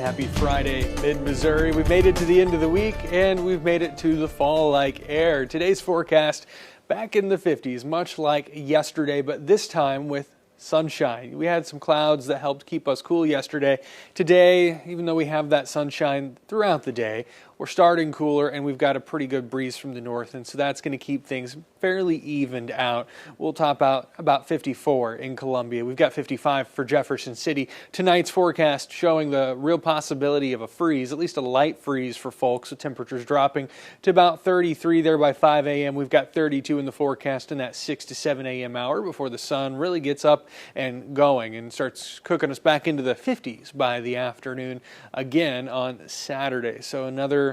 Happy Friday, mid-Missouri. We've made it to the end of the week, and we've made it to the fall-like air. Today's forecast, back in the 50s, much like yesterday, but this time with sunshine. We had some clouds that helped keep us cool yesterday. Today, even though we have that sunshine throughout the day, we're starting cooler and we've got a pretty good breeze from the north, and so that's going to keep things fairly evened out. We'll top out about 54 in Columbia. We've got 55 for Jefferson City. Tonight's forecast showing the real possibility of a freeze, at least a light freeze for folks, with temperatures dropping to about 33 there by 5 a.m. We've got 32 in the forecast in that 6 to 7 a.m. hour before the sun really gets up and going and starts cooking us back into the 50s by the afternoon again on Saturday. So another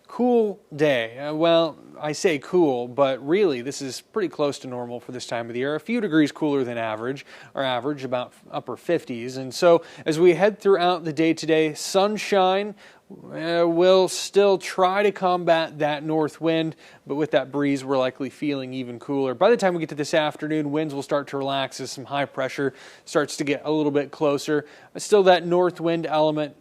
cool day. Well, I say cool, but really this is pretty close to normal for this time of the year. A few degrees cooler than average, or average about upper 50s. And so as we head throughout the day today, sunshine will still try to combat that north wind, but with that breeze, we're likely feeling even cooler. By the time we get to this afternoon, winds will start to relax as some high pressure starts to get a little bit closer. But still that north wind element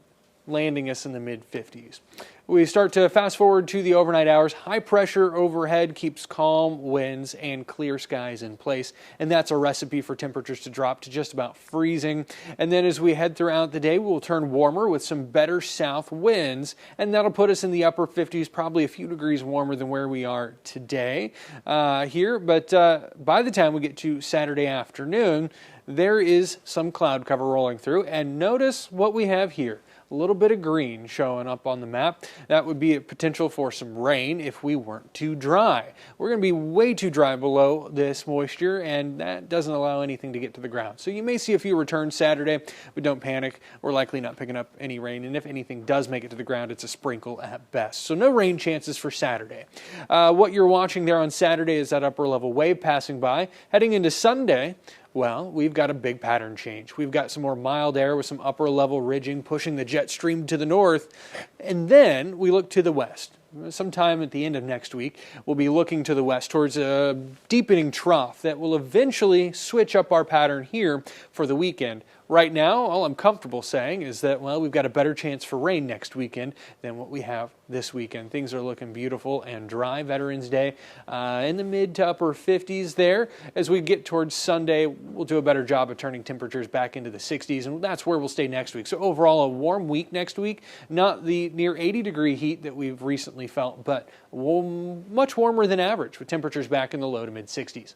landing us in the mid-50s. We start to fast forward to the overnight hours. High pressure overhead keeps calm winds and clear skies in place, and that's a recipe for temperatures to drop to just about freezing. And then as we head throughout the day, we'll turn warmer with some better south winds, and that'll put us in the upper 50s, probably a few degrees warmer than where we are today here. But by the time we get to Saturday afternoon, there is some cloud cover rolling through, and notice what we have here. A little bit of green showing up on the map. That would be a potential for some rain if we weren't too dry. We're going to be way too dry below this moisture, and that doesn't allow anything to get to the ground. So you may see a few returns Saturday, but don't panic. We're likely not picking up any rain, and if anything does make it to the ground, it's a sprinkle at best. So no rain chances for Saturday. What you're watching there on Saturday is that upper level wave passing by. Heading into Sunday, well, we've got a big pattern change. We've got some more mild air with some upper level ridging pushing the jet stream to the north. And then we look to the west. Sometime at the end of next week, we'll be looking to the west towards a deepening trough that will eventually switch up our pattern here for the weekend. Right now, all I'm comfortable saying is that, well, we've got a better chance for rain next weekend than what we have this weekend. Things are looking beautiful and dry. Veterans Day in the mid to upper 50s there. As we get towards Sunday, we'll do a better job of turning temperatures back into the 60s, and that's where we'll stay next week. So overall, a warm week next week, not the near 80-degree heat that we've recently felt, but much warmer than average with temperatures back in the low to mid 60s.